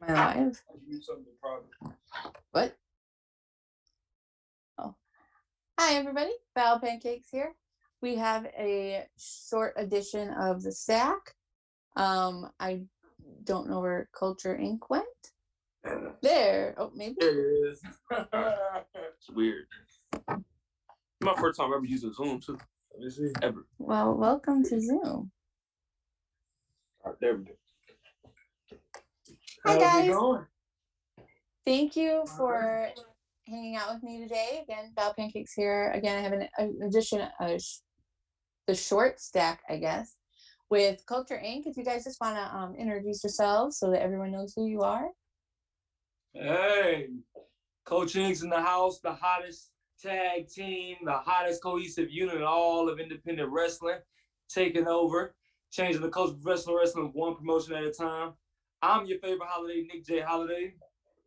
Am I live? What? Oh. Hi, everybody. Val Pancakes here. We have a short edition of the Stack. I don't know where Culture Inc. went. There. Oh, maybe. There it is. It's weird. My first time ever using Zoom, too. Ever. Well, welcome to Zoom. All right, there we go. Hi, guys. How's it going? Thank you for hanging out with me today. Again, Val Pancakes here. Again, I have an addition, the short stack, I guess, with Culture Inc. If you guys just want to introduce yourselves so that everyone knows who you are. Hey, Coach Inc.'s in the house, the hottest tag team, the hottest cohesive unit in all of independent wrestling, taking over, changing the culture of professional wrestling one promotion at a time. I'm your favorite holiday, NickJ.Holiday.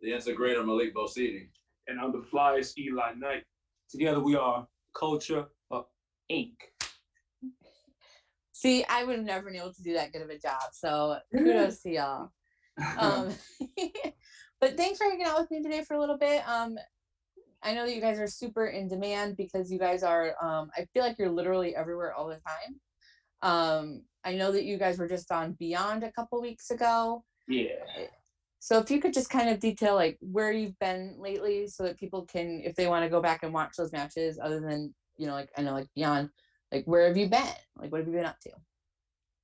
The integrator, Malik Bosede. And I'm the flyest Eli Knight. Together we are Culture Inc. See, I would have never been able to do that good of a job, so kudos to y'all. But thanks for hanging out with me today for a little bit. I know that you guys are super in demand because you guys are, I feel like you're literally everywhere all the time. I know that you guys were just on Beyond a couple weeks ago. Yeah. So if you could just kind of detail like where you've been lately so that people can, if they want to go back and watch those matches other than, you know, like I know like Beyond, like where have you been? Like what have you been up to?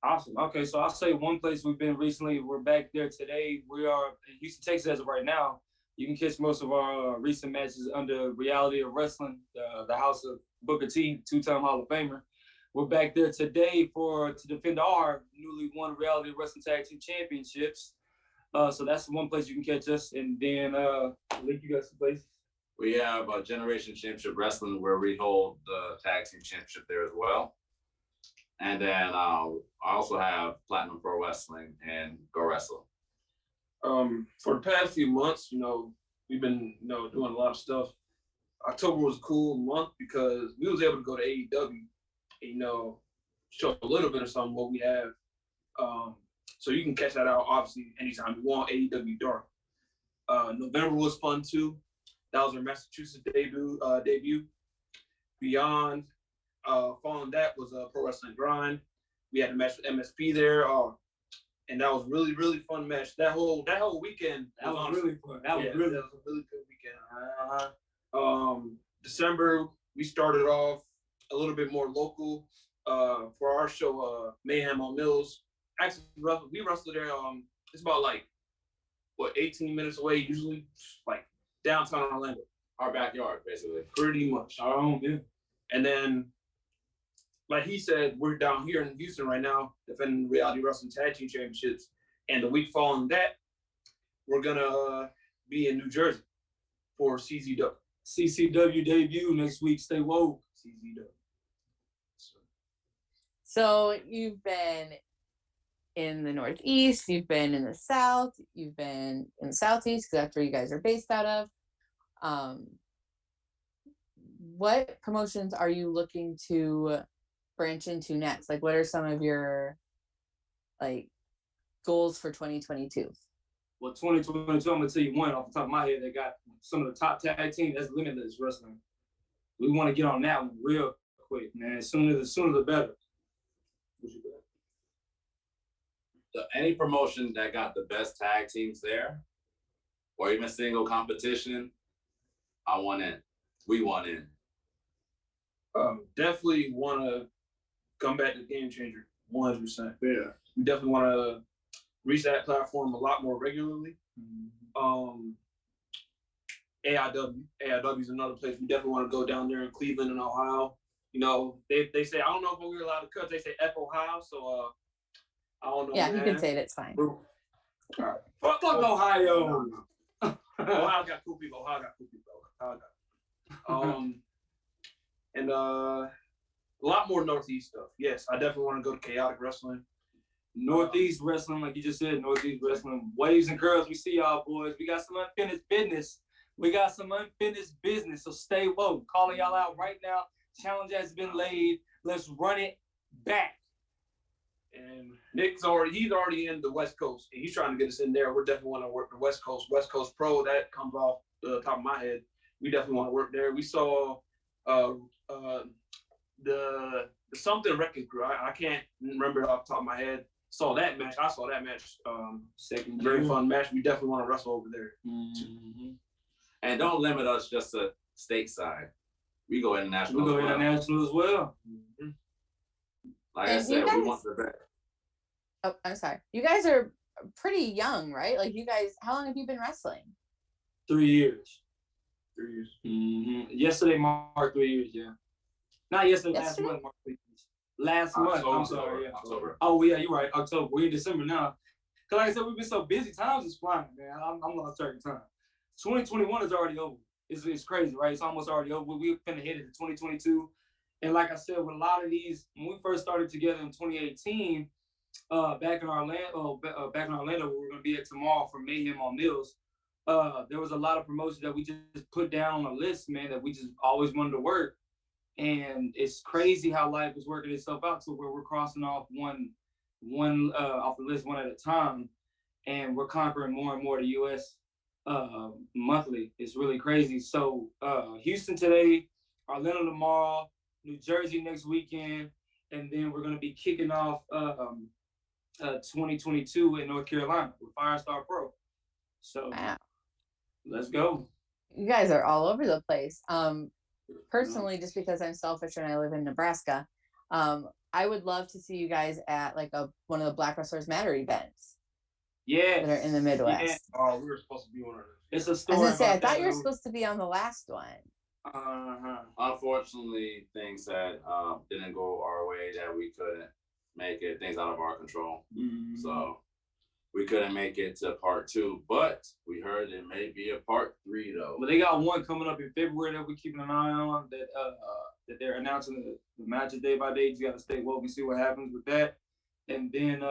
Awesome. Okay, so I'll say one place we've been recently. We're back there today. We are in Houston, Texas as of right now. You can catch most of our recent matches under Reality of Wrestling, the house of Booker T, two-time Hall of Famer. We're back there today to defend our newly won Reality of Wrestling Tag Team Championships. So that's one place you can catch us. And then, Link, you got some places? We have a Generation Championship Wrestling where we hold the tag team championship there as well. And then I also have Platinum Pro Wrestling and Go Wrestle. For the past few months, we've been, doing a lot of stuff. October was a cool month because we was able to go to AEW and, show a little bit of something what we have. So you can catch that out, obviously, anytime you want, AEW Dark. November was fun, too. That was our Massachusetts debut. Beyond, following that was a Pro Wrestling Grind. We had a match with MSP there, and that was really, really fun match. That whole weekend was really fun. That was a really good weekend. December, we started off a little bit more local for our show, Mayhem on Mills. Actually, we wrestled there. It's about 18 minutes away, usually, like downtown Orlando. Our backyard, basically. Pretty much. our own, yeah. And then, like he said, we're down here in Houston right now defending Reality Wrestling Tag Team Championships. And the week following that, we're gonna be in New Jersey for CZW. CCW debut next week. Stay woke. CZW. So you've been in the Northeast, you've been in the South, you've been in the Southeast because that's where you guys are based out of. What promotions are you looking to branch into next? Like, what are some of your goals for 2022? Well, 2022, I'm gonna tell you one off the top of my head. They got some of the top tag teams. That's Limitless Wrestling. We want to get on that one real quick, man. The sooner the better. Any promotion that got the best tag teams there, or even single competition, I want in. We want in. Definitely want to come back to Game Changer, 100%. Yeah. We definitely want to reach that platform a lot more regularly. AIW is another place. We definitely want to go down there in Cleveland and Ohio. They say, I don't know if we're allowed to cut. They say F Ohio, so I don't know. Yeah, you can say it. It's fine. All right. Fuck Ohio. Ohio got cool people. And a lot more Northeast stuff. Yes, I definitely want to go to Chaotic Wrestling. Northeast Wrestling, like you just said, Northeast Wrestling. Boys and girls, we see y'all boys. We got some unfinished business. So stay woke. Calling y'all out right now. Challenge has been laid. Let's run it back. And he's already in the West Coast, and he's trying to get us in there. We're definitely want to work the West Coast. West Coast Pro, that comes off the top of my head. We definitely want to work there. We saw the something wrecking crew. I can't remember it off the top of my head. Saw that match. I saw that match. Second Very fun match. We definitely want to wrestle over there. Mm-hmm. And don't limit us just to stateside. We go international. We go international as well. Mm-hmm. Like I said, we want the best. Oh, I'm sorry. You guys are pretty young, right? Like you guys, how long have you been wrestling? 3 years. 3 years. Mm-hmm. Yesterday marked 3 years, yeah. Not yesterday, last month marked 3 years. Last month, I'm sorry, yeah. October. Oh, yeah, you're right, October. We're in December now. Because like I said, we've been so busy. Time's is flying, man. I'm lost track of time. 2021 is already over. It's crazy, right? It's almost already over. We're finna head into 2022. And like I said, with a lot of these, when we first started together in 2018, back in Orlando, where we're gonna be at tomorrow for Mayhem on Mills, there was a lot of promotions that we just put down on a list, man, that we just always wanted to work. And it's crazy how life is working itself out to where we're crossing off one off the list one at a time, and we're conquering more and more the U.S. Monthly. It's really crazy. So Houston today, Orlando tomorrow, New Jersey next weekend, and then we're gonna be kicking off 2022 in North Carolina with Firestar Pro. So wow. Let's go. You guys are all over the place. Personally, just because I'm selfish and I live in Nebraska, I would love to see you guys at like one of the Black Wrestlers Matter events. Yeah, that are in the Midwest. Yeah. Oh, we were supposed to be on it. It's a story. I was gonna say, I thought you were supposed to be on the last one. Unfortunately, things that didn't go our way, that we couldn't make it, things out of our control. Mm-hmm. So we couldn't make it to part 2, but we heard it may be a part 3 though. But they got one coming up in February that we're keeping an eye on, that they're announcing the matches day by day. You got to stay woke and see what happens with that. And then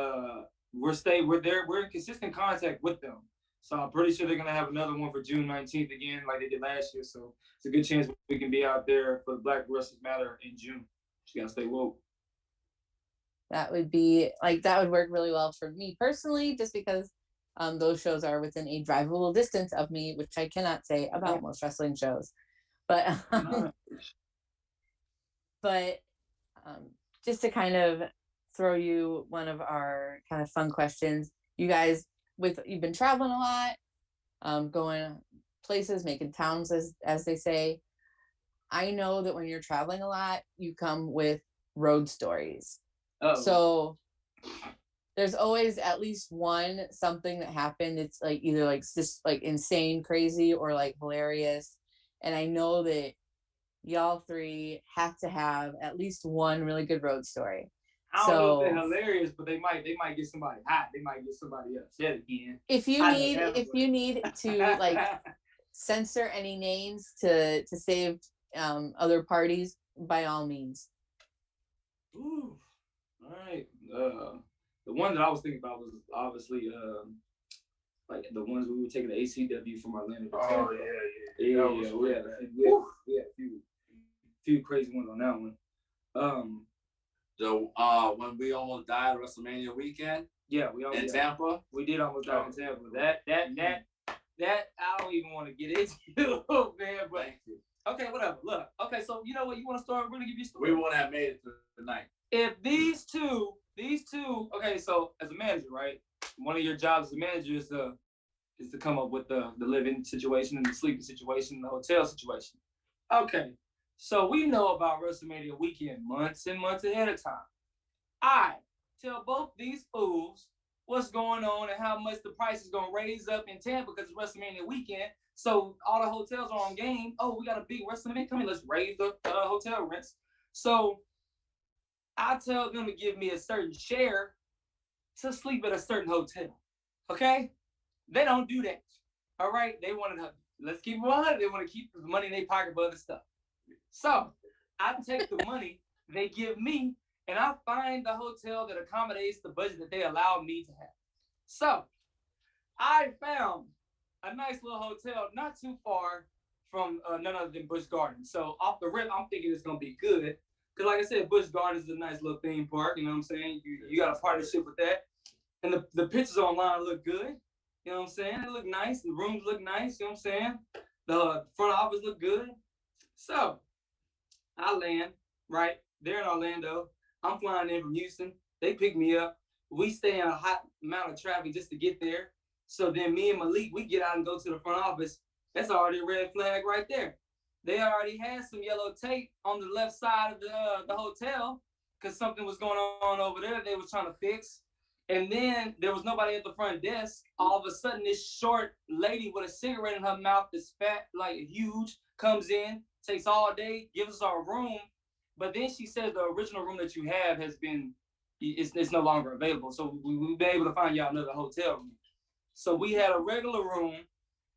we're in consistent contact with them. So I'm pretty sure they're gonna have another one for June 19th again, like they did last year. So it's a good chance we can be out there for the Black Wrestlers Matter in June. Just gotta stay woke. That would work really well for me personally, just because those shows are within a drivable distance of me, which I cannot say about most wrestling shows. But just to kind of throw you one of our kind of fun questions, you guys, you've been traveling a lot, going places, making towns, as they say. I know that when you're traveling a lot, you come with road stories. So there's always at least something that happened. It's like either like just like insane, crazy, or like hilarious. And I know that y'all three have to have at least one really good road story. I don't know if they're hilarious, but they might get somebody hot. They might get somebody upset again. If you need to like censor any names to save other parties, by all means. Ooh. All right. The one that I was thinking about was obviously like the ones we were taking the ACW from Orlando. Oh yeah. We had a few crazy ones on that one. When we almost died WrestleMania weekend. Yeah, we almost in Tampa. We did almost die in Tampa. That I don't even want to get into, man. But okay, whatever. Look, okay, so you know what? You want to start? We're gonna give you a story. We wouldn't have made it tonight. If these two, okay, so as a manager, right? One of your jobs as a manager is to come up with the living situation and the sleeping situation and the hotel situation. Okay, so we know about WrestleMania weekend months and months ahead of time. I tell both these fools what's going on and how much the price is gonna raise up in Tampa because it's WrestleMania weekend. So all the hotels are on game. Oh, we got a big WrestleMania coming. Let's raise the hotel rents. So I tell them to give me a certain share to sleep at a certain hotel. Okay? They don't do that. All right? They want to, let's keep it 100. They want to keep the money in their pocket for other stuff. So I take the money they give me and I find the hotel that accommodates the budget that they allow me to have. So I found a nice little hotel not too far from none other than Busch Gardens. So off the rip, I'm thinking it's going to be good. Cause like I said, Busch Gardens is a nice little theme park. You know what I'm saying? You got a partnership with that, and the pictures online look good. You know what I'm saying? They look nice. The rooms look nice. You know what I'm saying? The front office look good. So I land right there in Orlando. I'm flying in from Houston. They pick me up. We stay in a hot amount of traffic just to get there. So then me and Malik, we get out and go to the front office. That's already a red flag right there. They already had some yellow tape on the left side of the hotel because something was going on over there they was trying to fix. And then there was nobody at the front desk. All of a sudden, this short lady with a cigarette in her mouth, this fat, like huge, comes in, takes all day, gives us our room. But then she says the original room that you have has been, it's no longer available. So we've been able to find y'all another hotel room. So we had a regular room,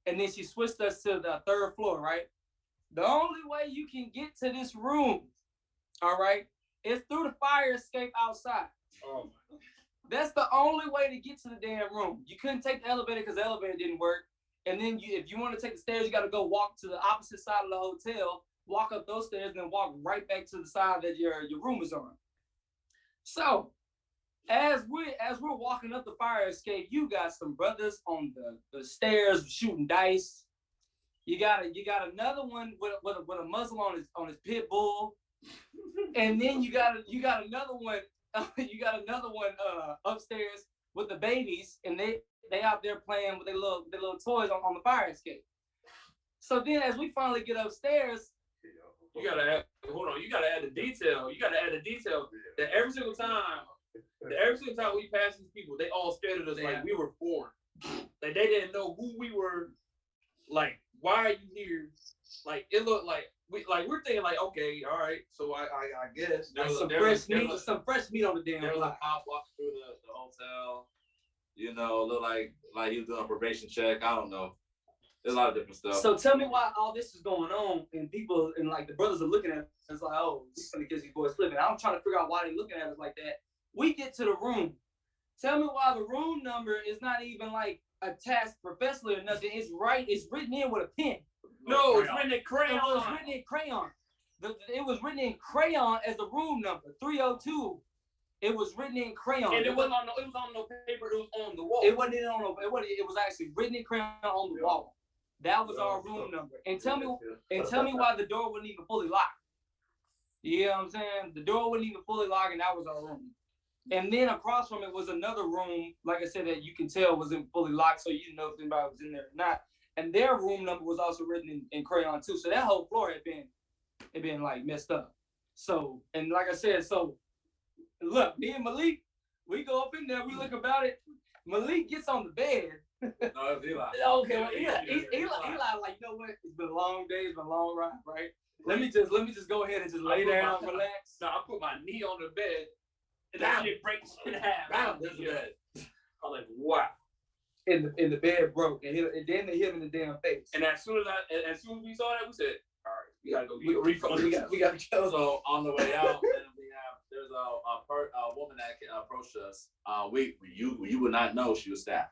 and then she switched us to the third floor, right? The only way you can get to this room, all right, is through the fire escape outside. Oh my. That's the only way to get to the damn room. You couldn't take the elevator because the elevator didn't work. And then if you want to take the stairs, you got to go walk to the opposite side of the hotel, walk up those stairs, and then walk right back to the side that your room is on. So as we're walking up the fire escape, you got some brothers on the stairs shooting dice. You got another one with a muzzle on his pit bull, and then you got another one. You got another one upstairs with the babies, and they out there playing with their little toys on the fire escape. So then, as we finally get upstairs, you gotta add the detail. You gotta add the detail that every single time we pass these people, they all stared at us like we were foreign. Like they didn't know who we were. Like, why are you here? Like it looked like we're thinking like, okay, all right, so I guess like some fresh meat on the damn block. block. Pop walking through the hotel, look like he was doing a probation check. I don't know. There's a lot of different stuff. So tell me why all this is going on, and people and like the brothers are looking at us. It's like, oh, we're gonna catch these boys slipping. I'm trying to figure out why they're looking at us like that. We get to the room. Tell me why the room number is not even like attached professionally or nothing. It's written in with a pen. No, it's written in crayon. It was written in crayon. It was written in crayon as the room number 302. It was written in crayon. And it was on no paper. It was on the wall. It wasn't on no. It was actually written in crayon on the wall. That was our room number. And tell me why the door wasn't even fully locked. You know what I'm saying? The door wasn't even fully locked, and that was our room. And then across from it was another room, like I said, that you can tell wasn't fully locked, so you didn't know if anybody was in there or not. And their room number was also written in crayon too. So that whole floor had been like messed up. So, and like I said, so look, me and Malik, we go up in there, we look about it. Malik gets on the bed. No, it's Eli. Okay, well, Eli, like, you know what? It's been a long day, it's been a long ride, right? Let me just go ahead and just lay down, relax. No, I put my knee on the bed, and that shit breaks in half. Bam, there's the bed. I'm like, wow. And the bed broke, and then they hit him in the damn face. And as soon as we saw that, we said, all right, we gotta go get a refund. We got to go. So on the way out, there's a woman that approached us. You would not know she was staff.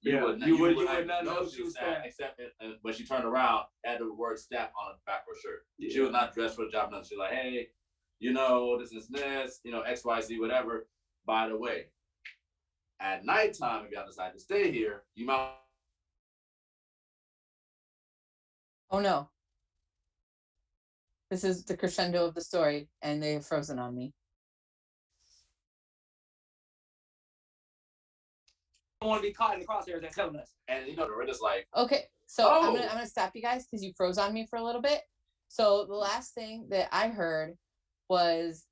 You would not know she was staff, except when she turned around, had the word staff on the back of her shirt. Yeah. She was not dressed for the job. Nothing. She's like, hey, this is this, XYZ, whatever. By the way, at nighttime, if y'all decide to stay here, you might. Oh no. This is the crescendo of the story, and they have frozen on me. I don't want to be caught in the crosshairs and telling us. And the Reddit's like, okay, so I'm gonna stop you guys because you froze on me for a little bit. So the last thing that I heard was,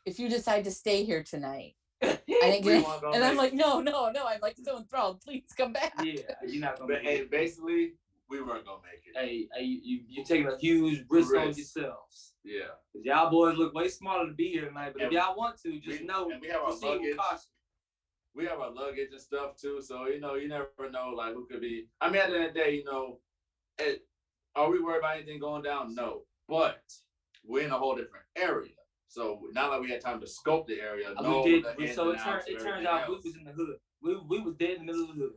if you decide to stay here tonight, I didn't get it. And I'm like, no, I'm like so enthralled. Please come back. Yeah, you're not gonna. Hey, basically, we weren't gonna make it. Hey, you taking a huge risk on yourselves. Yeah. Cause y'all boys look way smarter to be here tonight. But if y'all want to, just know. And we have our luggage. We have our luggage and stuff too. So you never know like who could be. I mean, at the end of the day, are we worried about anything going down? No. But we're in a whole different area. So now that we had time to scope the area, so it turns out we was in the hood. We was dead in the middle of the hood.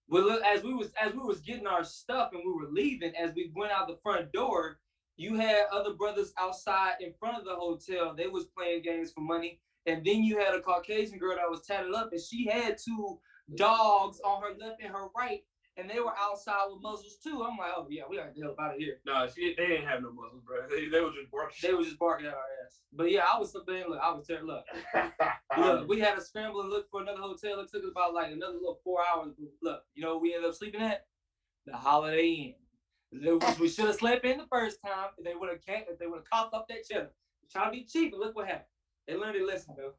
Well, as we was getting our stuff and we were leaving, as we went out the front door, You had other brothers outside in front of the hotel. They was playing games for money. And then you had a Caucasian girl that was tatted up, and she had 2 dogs on her left and her right, and they were outside with muzzles too. I'm like, oh yeah, we got to help out of here. No, they didn't have no muzzles, bro. They were just barking. They were just barking at our ass. But yeah, I was there. Look, I was there. Look, we had to scramble and look for another hotel. It took us about like another little 4 hours. Look, you know, we ended up sleeping at the Holiday Inn. We should have slept in the first time. If they would have coughed up that cheddar, trying to be cheap, and look what happened. They learned their lesson, though.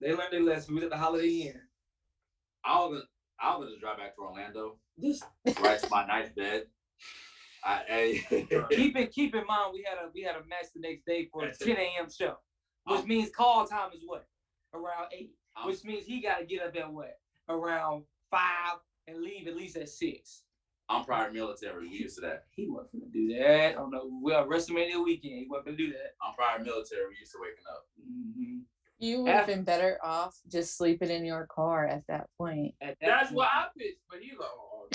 They learned their lesson. We was at the Holiday Inn. I was gonna drive back to Orlando. Right to my nice bed. Keep in mind we had a match the next day for a 10 a.m. show, which means call time is what? Around 8. Which means he got to get up at what? Around 5 and leave at least at 6. I'm prior military. We used to that. He wasn't gonna do that. I don't know. Well, WrestleMania weekend, he wasn't gonna do that. I'm prior military. We used to waking up. Mm-hmm. You would have been better off just sleeping in your car at that point. That's what I pitched, but he's like, oh,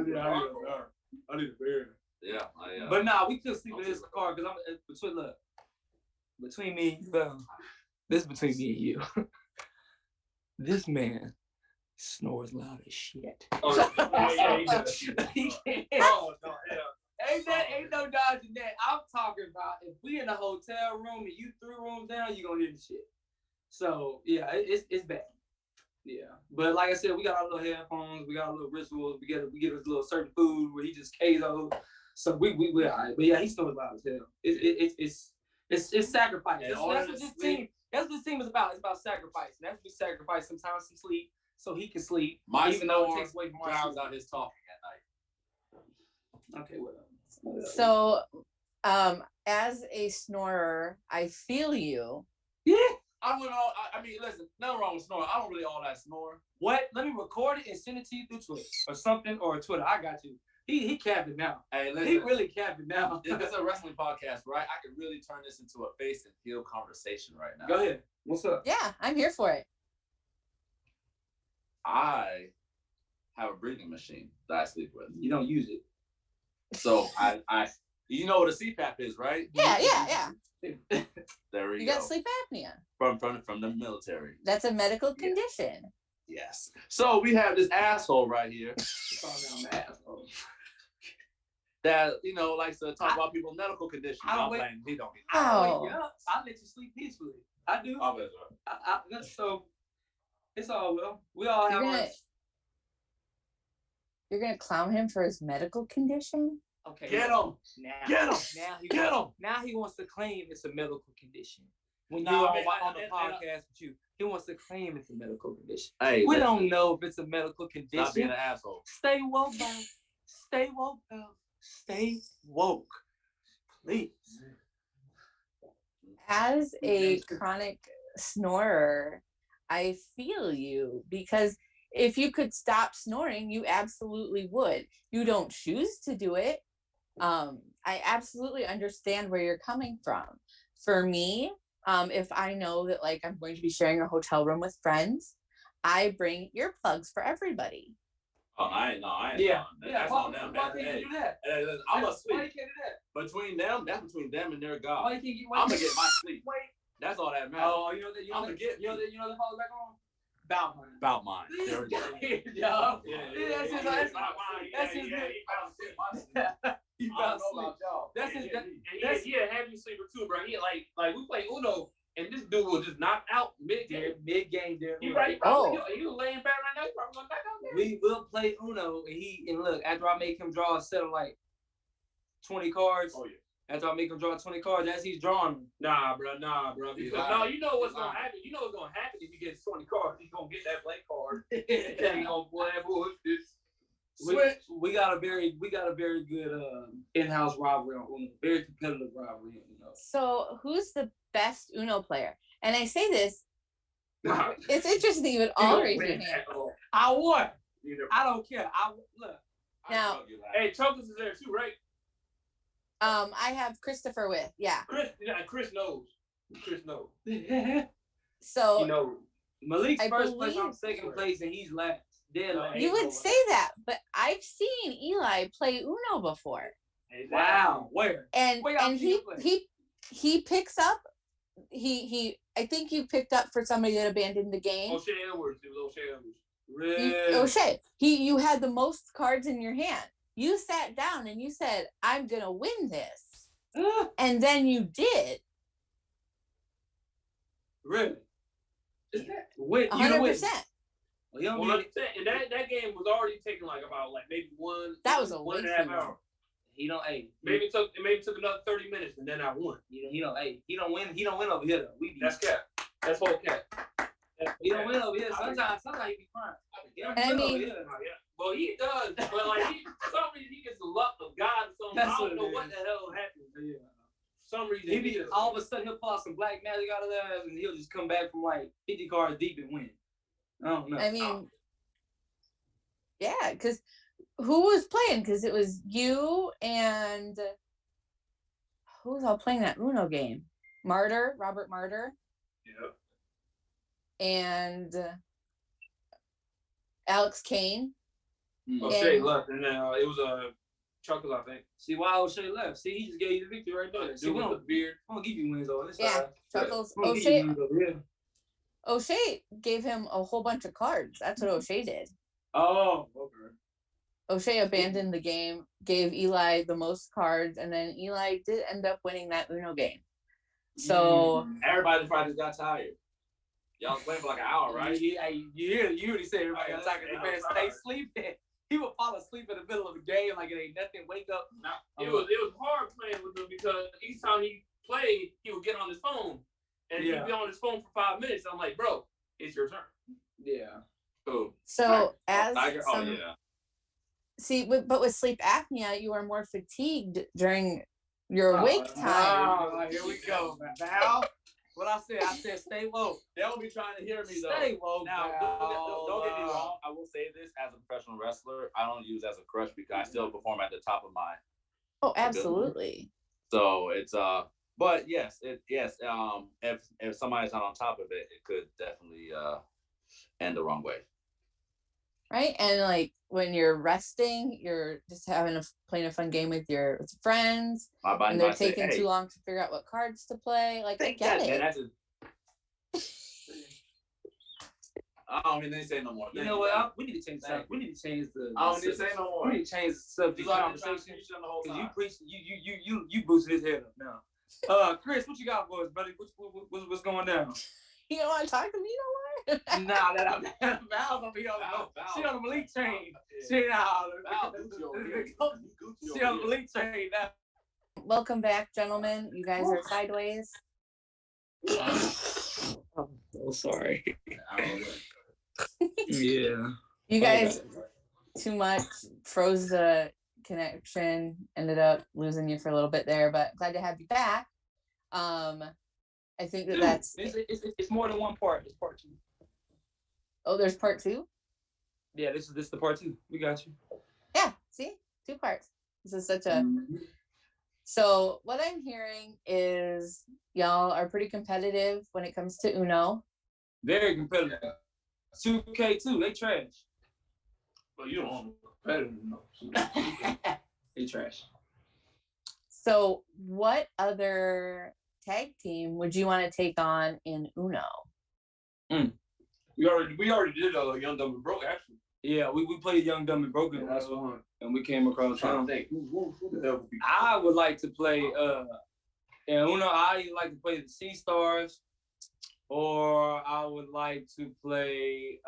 no. I need a beer. Yeah. But nah, we could sleep in his car because between me and you, this is between me and you. This man snores loud as shit. Oh, yeah, he does. He can't. Oh, no, yeah. Ain't no dodging that. I'm talking about if we in a hotel room and you 3 rooms down, you gonna hear the shit. So yeah, it's bad. Yeah, but like I said, we got our little headphones, we got our little rituals, we get us a little certain food where he just KO'd. So we all right. But yeah, he snores loud as hell. It's sacrifice. That's what this team is about. It's about sacrifice. And that's what we sacrifice sometimes some sleep so he can sleep. Even though it takes away from our drowns out his talking at night. Okay, whatever. So, as a snorer, I feel you. Yeah. I mean, listen, nothing wrong with snoring. I don't really all that snore. What? Let me record it and send it to you through Twitter or something or Twitter. I got you. He capped it now. Hey, listen. He really capped it now. It's a wrestling podcast, right? I could really turn this into a face and heel conversation right now. Go ahead. What's up? Yeah, I'm here for it. I have a breathing machine that I sleep with. You don't use it. So I you know what a CPAP is, right? Yeah. There we You go. got sleep apnea. From the military. That's a medical condition. Yes. So we have this asshole right here that likes to talk about people's medical conditions. He don't get. Oh. I let you sleep peacefully. I do. So it's all well. We all have our. You're gonna clown him for his medical condition? Okay. Get him. Now he wants to claim it's a medical condition. When No, you're I mean, on the podcast with you, he wants to claim it's a medical condition. Hey, we don't know if it's a medical condition. Stop being an asshole. Stay woke, man. Stay woke, pal. Stay woke, please. As a chronic snorer, I feel you, because if you could stop snoring, you absolutely would. You don't choose to do it. I absolutely understand where you're coming from. For me, if I know that I'm going to be sharing a hotel room with friends, I bring earplugs for everybody. Oh, I ain't. Yeah. That's on them. Why can't you do that? I'm Why asleep. you can't do that? Between them, that's between them and their God. Why you can't I'm gonna get my sleep. Wait. That's all that matters. Oh, you know that. You know that follow back on. About mine. There we go. That's his. That's his. That's he a heavy sleeper too, bro. He we play Uno and this dude will just knock out mid game there. He was laying back right now. He probably gonna knock out there. We will play Uno and look, after I make him draw a set of 20 cards. Oh yeah. After I make him draw 20 cards, as he's drawing them. Nah, bro. No, you know what's gonna happen. You know what's gonna happen if he gets 20 cards. He's gonna get that play card. He gonna play bullshit. We got a very good in-house rivalry on Uno. Very competitive rivalry on Uno. So who's the best Uno player? And I say this, it's interesting you would all raise your hand. I won. I don't care. Look. Now, hey, Chokers is there too, right? I have Christopher with, Chris knows. Chris knows. So Malik's first place, I'm second place, and he's last. You would say that, but I've seen Eli play Uno before. Wow. Where? And Where y'all he picks up. He I think you picked up for somebody that abandoned the game. O'Shea Edwards. It was O'Shea Edwards. Really? O'Shea. You had the most cards in your hand. You sat down and you said, "I'm gonna win this," and then you did. Really? Win 100%. Well, and that game was already taking like maybe one. That was a 1.5 hours. He don't. Maybe it took another 30 minutes, and then I won. He don't win. He don't win over here though. That's cap. That's whole cap. He don't win over here. Sometimes he be fine. I mean, well, he does, but for some reason he gets the luck of God or something. I don't know what the hell happened. Yeah. For some reason he be all of a sudden he'll pull out some black magic out of there, and he'll just come back from 50 cards deep and win. I don't know. I mean, yeah, because who was playing? Because it was you and who was all playing that Uno game? Robert Martyr. Yep. And Alex Kane. O'Shea left, and then it was Chuckles, I think. See why O'Shea left? See, he just gave you the victory right there. See, we don't beard. I'm gonna give you wins over this side. Chuckles. O'Shea gave him a whole bunch of cards. That's what O'Shea did. Oh, okay. O'Shea abandoned the game, gave Eli the most cards, and then Eli did end up winning that Uno game. So everybody probably just got tired. Y'all was playing for like an hour, right? You already said everybody got tired. You better stay sleeping. He would fall asleep in the middle of the game like it ain't nothing. Wake up. It was hard playing with him because each time he played, he would get on his phone, and he'd be on his phone for 5 minutes. I'm like, bro, it's your turn. Yeah. Cool. So but with sleep apnea, you are more fatigued during your wake time. Here we go, Val. What I said stay woke. They'll be trying to hear me though. Stay woke. Now, don't get me wrong. I will say this as a professional wrestler, I don't use it as a crush because I still perform at the top of my. Oh, absolutely. So it's but yes. If somebody's not on top of it, it could definitely end the wrong way. Right, and when you're resting, you're just playing a fun game with your friends, and they're taking too long to figure out what cards to play. I get it. I don't mean to say no more. You know what? We need to change the. We need to change the. I don't need to say no more. We need to change the subject conversation because you preach. You boosted his head up now. Chris, what you got for us, buddy? What's going down? You don't want to talk to me no more? Nah, Val's gonna be on she on the Malik train. She on the Malik train now. Welcome back, gentlemen. You guys are sideways. I'm so sorry. Yeah. You guys too much froze the connection. Ended up losing you for a little bit there, but glad to have you back. I think that's it's more than one part. It's part 2. Oh, there's part 2? Yeah, this is the part 2. We got you. Yeah, see? 2 parts. This is such a So what I'm hearing is y'all are pretty competitive when it comes to Uno. Very competitive. 2K2, they trash. Well, you don't competitive enough. They trash. So what other tag team would you want to take on in Uno? We already did Young Dumb and Broke actually. Yeah, we played Young Dumb and Broken last one, and we came across. Who the hell would be? I would like to play in Uno. I like to play the Sea Stars, or I would like to play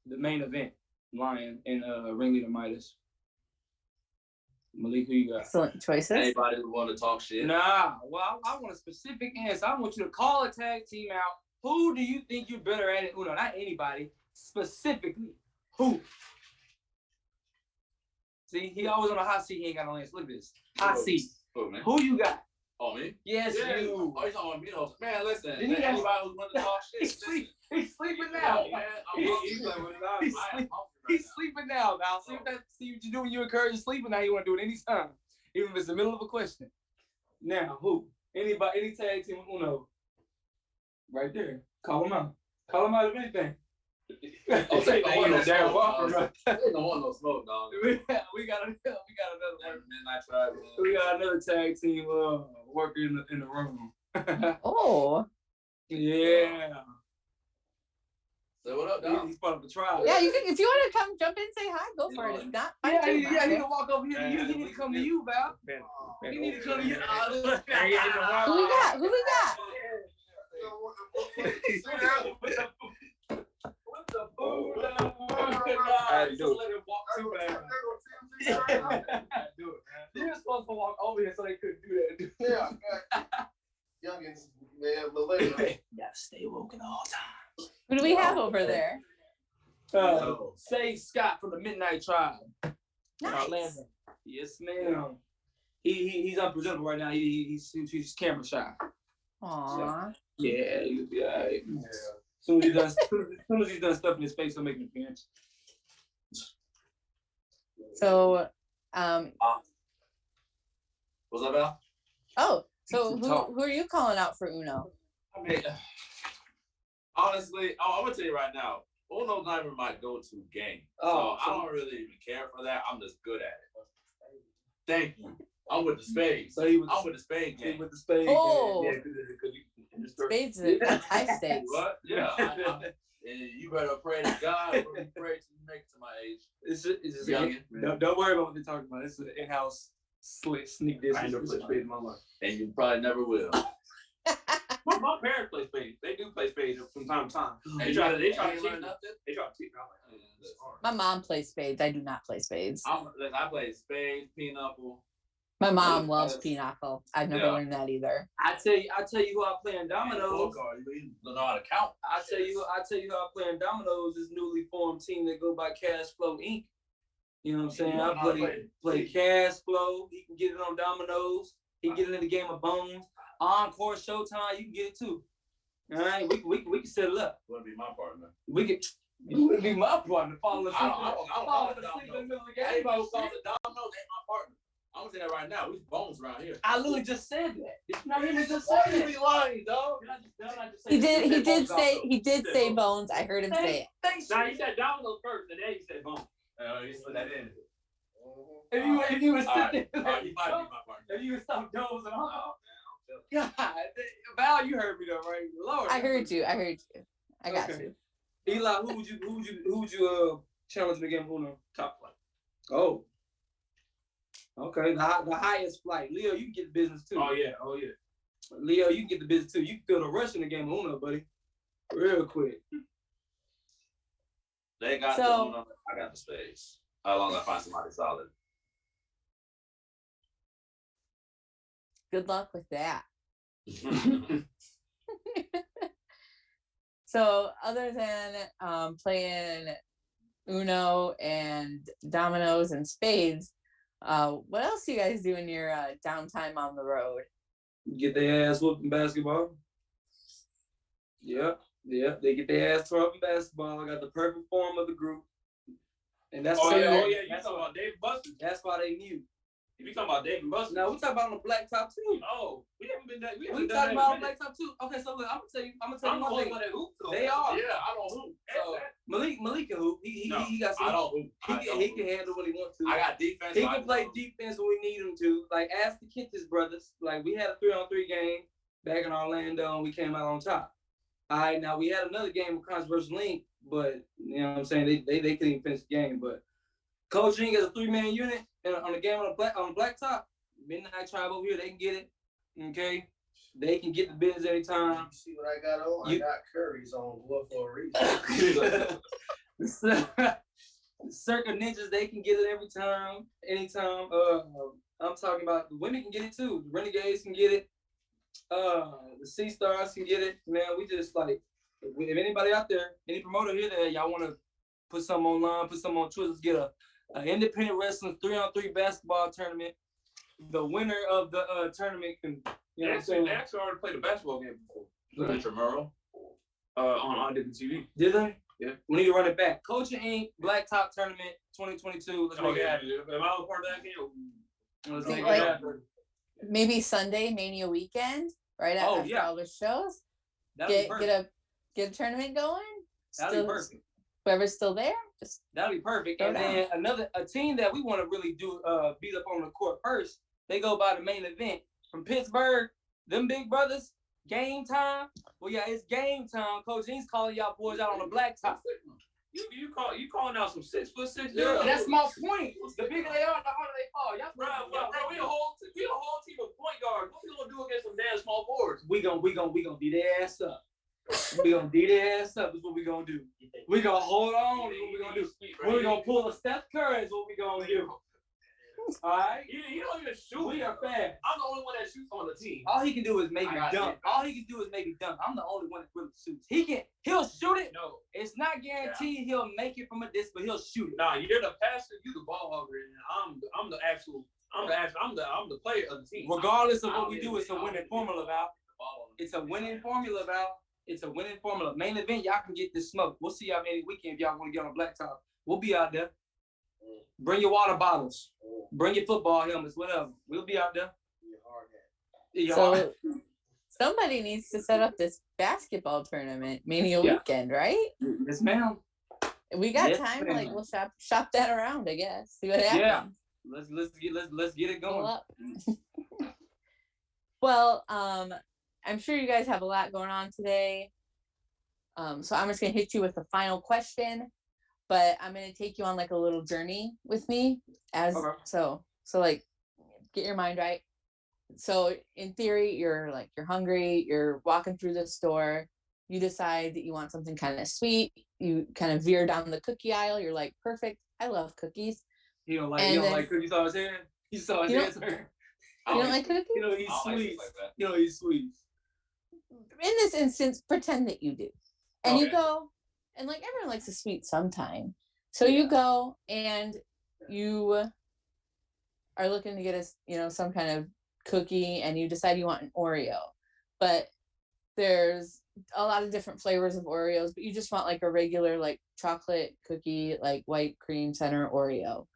the main event Lion and Ringleader Midas. Malik, who you got? Excellent choices. Anybody who want to talk shit? Nah, well, I want a specific answer. I want you to call a tag team out. Who do you think you're better at Uno? Not anybody. Specifically. Who? See, he always on a hot seat. He ain't got no answer. Look at this. Hot seat. Who you got? Oh, me? Yes, yeah. you. Oh, he's on me. Man, listen. Anybody who's want to talk shit. He's sleeping now. He's sleeping now, Val. See what you do when you encourage sleeping. Now you want to do it anytime, even if it's the middle of a question. Now, who? Anybody? Any tag team Uno? Right there. Call him out. Call him out of anything. Oh, they don't want no Darren smoke, Walker, dog. They don't want no smoke, dog. we got another Midnight Tribe. we got another tag team worker in the room. Oh. Yeah. So what up, dog? He's part of the tribe. Yeah, you can, if you want to come jump in, say hi, go for it. It's not fine too. He can walk over here to you. He need to come to you, Val. He need to come to you. Who we got? Who we got? What the fool? Just let him walk too, man. You were supposed to walk over here so they couldn't do that. Yeah, youngins, man, millennials. You gotta stay woke at all times. Who do we have over there? Say Scott from the Midnight Tribe. Nice. Orlando. Yes, ma'am. He's unpresentable right now. He's camera shy. Aww. Yeah, he'll be alright. Yeah. As soon as he's done stuff in his face, he'll make an appearance. So, What's up, Val? oh, so who are you calling out for Uno? I mean, honestly, I'm gonna tell you right now, Uno's not even my go-to game. So I don't really even care for that. I'm just good at it. Thank you. I'm with the spades. So I'm with the spade game. With the spade. Oh. Yeah, Spades are high stakes. What? Yeah. And you better pray to God when you pray to make it to my age. It's just Youngin. don't worry about what they're talking about. It's an in-house sneak this. I ain't never played spades in my life. And you probably never will. My parents play spades. They do play spades from time to time. They try to teach me. They try to teach me. I'm like, that's hard. My mom plays spades. I do not play spades. I play spades, pinochle. My mom loves pinochle. I've never learned that either. I tell you who I play in dominoes. You don't know how to count. I tell you who I play in dominoes. This newly formed team that go by Cash Flow Inc. You know what I'm saying? I play Cash Flow. He can get it on dominoes. He can get it in the game of bones. Encore Showtime, you can get it too. All right, we can set it up. You want to be my partner? You would be my partner. Fall asleep. I don't Fall call it asleep in the dominoes. middle of the game. Anybody who calls it dominoes ain't my partner. I'm gonna say that right now. We bones around here. I literally just said that. Did you not hear me just Why say you that? be lying, dog? He did say bones. I heard him say it. Nah, you said dominoes first, and then you said bones. You put that in. If you was sitting there, you might be my partner. if you would stop dozing off. God, Val, you heard me though, right? Lord, I heard you. I got you. Eli, who would you challenge in the game of Uno? Top flight. Oh. Okay, the highest flight. Leo, you can get the business too. Oh yeah. Leo, you can get the business too. You can feel the rush in the game of Uno, buddy. Real quick. They got the Uno. I got the spades. How long I find somebody solid? Good luck with that. So other than playing Uno and dominoes and spades, what else do you guys do in your downtime on the road? Get their ass whooped in basketball. Yep. They get their ass thrown up in basketball. I got the perfect form of the group. And that's You talking about Dave Buster? That's why they mute. If you talking about Dave and Buster, Now we talking about on the black top too. oh, we haven't been that. We talking about on black top too. Okay, so look, I'm gonna tell you one thing. They are. Yeah, I don't hoop. So Malik can hoop. He got some. I don't hoop. He can handle what he wants to. I got defense. He can play defense when we need him to. Like ask the Kentis brothers. Like we had a 3-on-3 game back in Orlando and we came out on top. All right, now we had another game with Controversial Link, but you know what I'm saying, they couldn't even finish the game. But coaching as a 3-man unit on the game on the black top, Midnight Tribe over here, they can get it. Okay, they can get the business anytime. You see what I got on? I got Curry's on Blood for a reason. Circa Ninjas, they can get it every time, anytime. I'm talking about the women can get it too. The Renegades can get it. The Sea Stars can get it. Man, we just like, if anybody out there, any promoter here that y'all want to put something online, put something on Twitter, let's get a independent wrestling 3-on-3 basketball tournament. The winner of the tournament can, you know what I'm saying? They actually already played a basketball game before. Intramural. On WTV. Did they? Yeah. We need to run it back. Coaching Inc. Black Top Tournament 2022. Let's make it happen. Am I a part of that game? Let's See, make like- it happen. Maybe Sunday Mania weekend, right after all the shows. That'd be perfect. Get a tournament going. That'd be perfect. whoever's still there, just that'll be perfect. Go And down. then a team that we want to really do beat up on the court first. They go by the main event from Pittsburgh. Them big brothers. Game time. Well, yeah, it's game time. Coach G's calling y'all boys out on the blacktop. You calling out some 6'6" Yeah, dudes? that's my point. The bigger they are, the harder they fall. Y'all, bro, we a whole team of point guards. What we gonna do against some damn small forwards? We gonna beat their ass up. We gonna beat their ass up. Is what we gonna do. We gonna hold on. Is what we gonna do. We gonna pull a Steph Curry. Is what we gonna do. All right. He don't even shoot. We are fast. I'm the only one that shoots on the team. All he can do is maybe dunk. All he can do is maybe dunk. I'm the only one that really shoots. He'll shoot it. No, it's not guaranteed he'll make it from a distance, but he'll shoot it. Nah, you're the passer, you the ball hogger, and I'm the player of the team. Regardless of what we do, it's a winning formula, Val. It's a winning formula, Val. It's a winning formula. Main event, y'all can get this smoke. We'll see y'all maybe weekend if y'all want to get on a blacktop. We'll be out there. Bring your water bottles. Bring your football helmets, whatever. We'll be out there. So somebody needs to set up this basketball tournament Mania weekend, right? Yes, ma'am. We got time. Like we'll shop that around, I guess. See what happens. Yeah. Let's get it going. Well, I'm sure you guys have a lot going on today. So I'm just gonna hit you with the final question, but I'm gonna take you on like a little journey with me so like get your mind right. So in theory, you're hungry, you're walking through the store, you decide that you want something kind of sweet, you kind of veer down the cookie aisle, you're like, perfect, I love cookies. You don't like cookies? You saw his hand? You saw his answer. You don't like cookies? You know he's sweet. You know he's sweet. In this instance, pretend that you do. And you go, and like everyone likes a sweet sometime. So you go and you are looking to get some kind of cookie, and you decide you want an Oreo. But there's a lot of different flavors of Oreos, but you just want like a regular like chocolate cookie, like white cream center Oreo.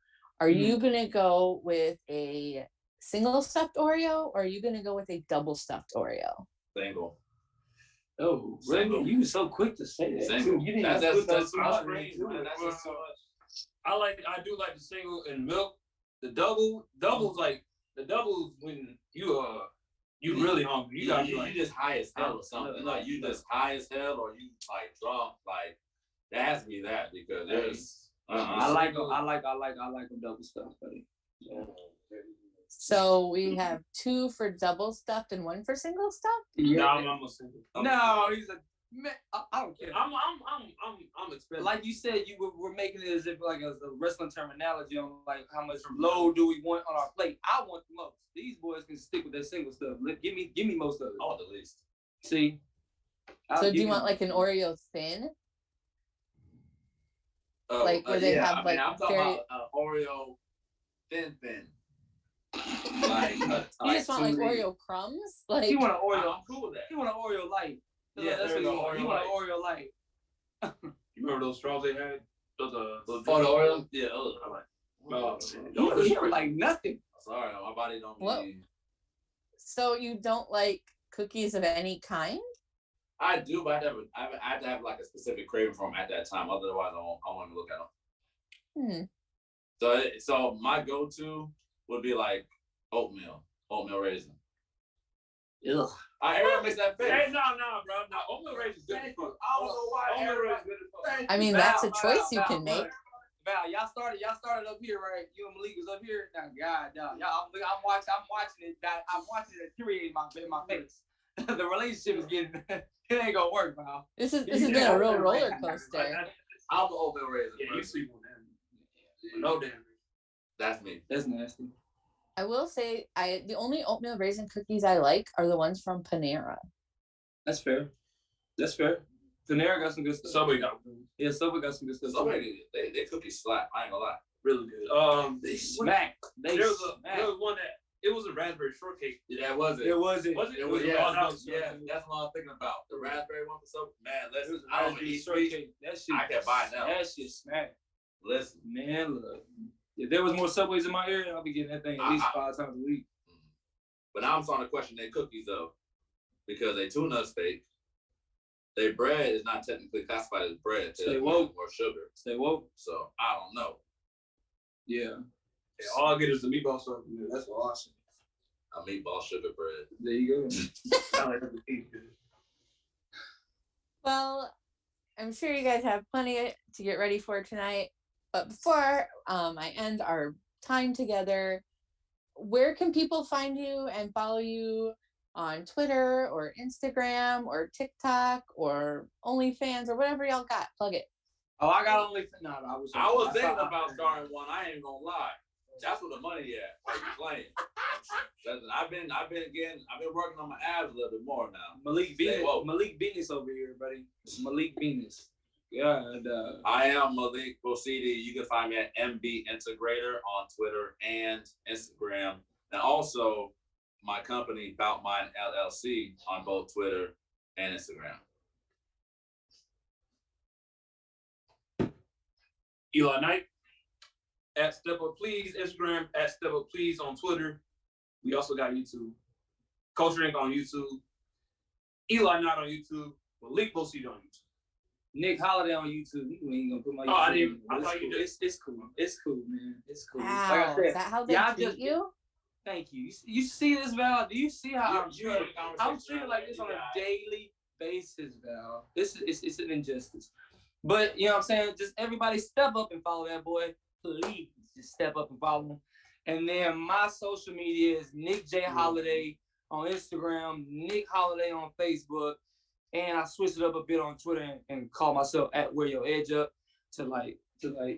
Are you gonna go with a single stuffed Oreo, or are you gonna go with a double stuffed Oreo? Single. Oh, really? You were so quick to say that. Single. You didn't That's my brain. That's just so much. I do like the single and milk. The doubles when you really hungry. You just high as hell or something. Like you just high as hell, or you like drunk. Like that has to be that, because there's. I like them double stuffed, buddy. Yeah. So we have 2 for double stuffed and 1 for single stuffed. Yeah, no, I'm a single. No, he's a man. I don't care. I'm expensive. Like you said, we're making it as if like as a wrestling terminology on like how much load do we want on our plate. I want the most. These boys can stick with their single stuff. Give me most of it. I want the least. See. So do you want like an Oreo thin? Like where they have like I'm talking about Oreo thin. Like you just want like Oreo crumbs? Like you want an Oreo? I'm cool with that. You want an Oreo light? Yeah, that's what you want. You want an Oreo light? You remember those straws they had? Those the Oreo? Yeah. I'm like, you don't like nothing. Sorry, my body don't. So you don't like cookies of any kind? I do, but I have to have like a specific craving for them at that time. Otherwise, I won't even look at them. So my go-to would be like oatmeal raisin. Ugh. Everyone makes that face. Hey, no, bro. No, oatmeal raisin is good as fuck. I don't know why. Oatmeal raisin is good as fuck. I mean, that's a choice you can make. Val, y'all started up here, right? You and Malik was up here. Now, God, y'all, I'm watching it. I'm watching it infuriate in my face. The relationship is getting. It ain't gonna work, Val. This has been a real roller coaster. I'm the oatmeal raisin. Yeah, you sleep on that. No damn. That's me. That's nasty. I will say, the only oatmeal raisin cookies I like are the ones from Panera. That's fair. Panera got some good stuff. Subway got good. Yeah, Subway got some good stuff. Subway, they cookies slap. I ain't gonna lie. Really good. They smack. There was one that it was a raspberry shortcake. Yeah, that was it. It was it. Was it? It was, yeah, that's what I'm thinking about. The raspberry one for Subway. Man, listen, I I don't don't eat eat shortcake. That shit. I can buy now. That shit smack. Listen, man, look. If there was more Subways in my area, I'll be getting that thing at least 5 times a week. But now I'm starting to question their cookies though, because they tuna steak their bread is not technically classified as bread. Stay woke. More sugar. Stay woke. So I don't know. Yeah, all I get is the meatball stuff. That's all I see. A meatball sugar bread. There you go. Well, I'm sure you guys have plenty to get ready for tonight. But before I end our time together, where can people find you and follow you on Twitter or Instagram or TikTok or OnlyFans or whatever y'all got? Plug it. Oh, I got OnlyFans. No, I was thinking about starting one. I ain't gonna lie. That's where the money at. Like you playing. I've been working on my abs a little bit more now. Malik Venus over here, buddy. It's Malik Venus. Yeah. I am Malik Bosede. You can find me at MB Integrator on Twitter and Instagram, and also my company Bout Mine LLC on both Twitter and Instagram. Eli Knight at Step Up Please, Instagram at Step Up Please on Twitter. We also got YouTube. Culture Inc. on YouTube. Eli Knight on YouTube. Malik Bosede on YouTube. NickJ.Holiday on YouTube. You ain't gonna put my. I didn't. I thought you did. It's cool. It's cool, man. It's cool. Wow, like I said, is that how they treat you? Thank you. You see this, Val? Do you see how I'm treated like this on a daily basis, Val? It's an injustice. But you know what I'm saying? Just everybody step up and follow that boy. Please just step up and follow him. And then my social media is NickJ.Holiday on Instagram, NickJ.Holiday on Facebook, and I switched it up a bit on Twitter and call myself at Wear Your Edge Up to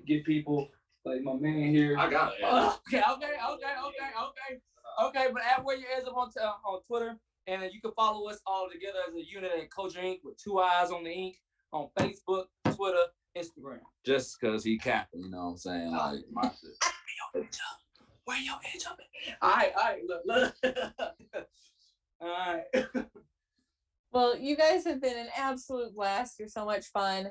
get people like my man here. I got it. Okay, but at Wear Your Edge Up on Twitter, and then you can follow us all together as a unit at Culture Inc. with 2 eyes on the ink on Facebook, Twitter, Instagram. Just because he capping, you know what I'm saying? Like my shit. Wear your edge up. All right, look. All right. Well, you guys have been an absolute blast. You're so much fun.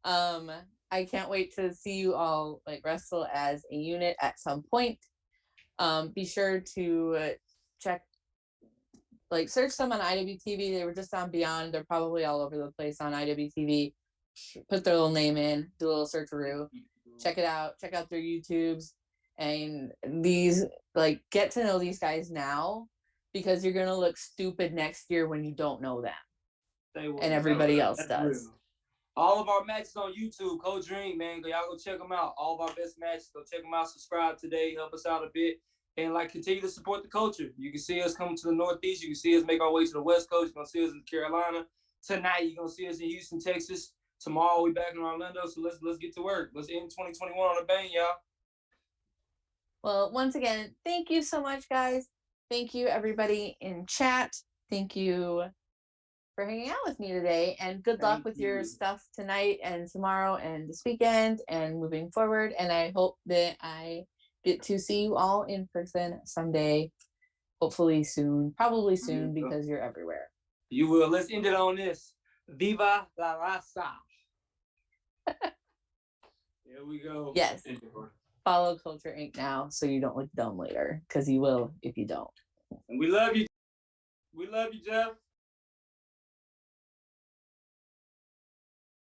I can't wait to see you all like wrestle as a unit at some point. Be sure to check, search them on IWTV. They were just on Beyond. They're probably all over the place on IWTV. Put their little name in, do a little searcheroo. Check it out. Check out their YouTubes. And these, get to know these guys now, because you're going to look stupid next year when you don't know them. And everybody else does. Real. All of our matches on YouTube, Culture Inc., man. Y'all go check them out. All of our best matches. Go check them out. Subscribe today. Help us out a bit. And continue to support the culture. You can see us coming to the Northeast. You can see us make our way to the West Coast. You're going to see us in Carolina. Tonight, you're going to see us in Houston, Texas. Tomorrow, we back in Orlando. So let's get to work. Let's end 2021 on a bang, y'all. Well, once again, thank you so much, guys. Thank you, everybody in chat. Thank you for hanging out with me today. And good luck with your stuff tonight and tomorrow and this weekend and moving forward. And I hope that I get to see you all in person someday. Hopefully soon. Probably soon, because you're everywhere. You will. Let's end it on this. Viva la raza. Here we go. Yes. Follow Culture Inc. now so you don't look dumb later, because you will if you don't. And we love you. We love you, Jeff.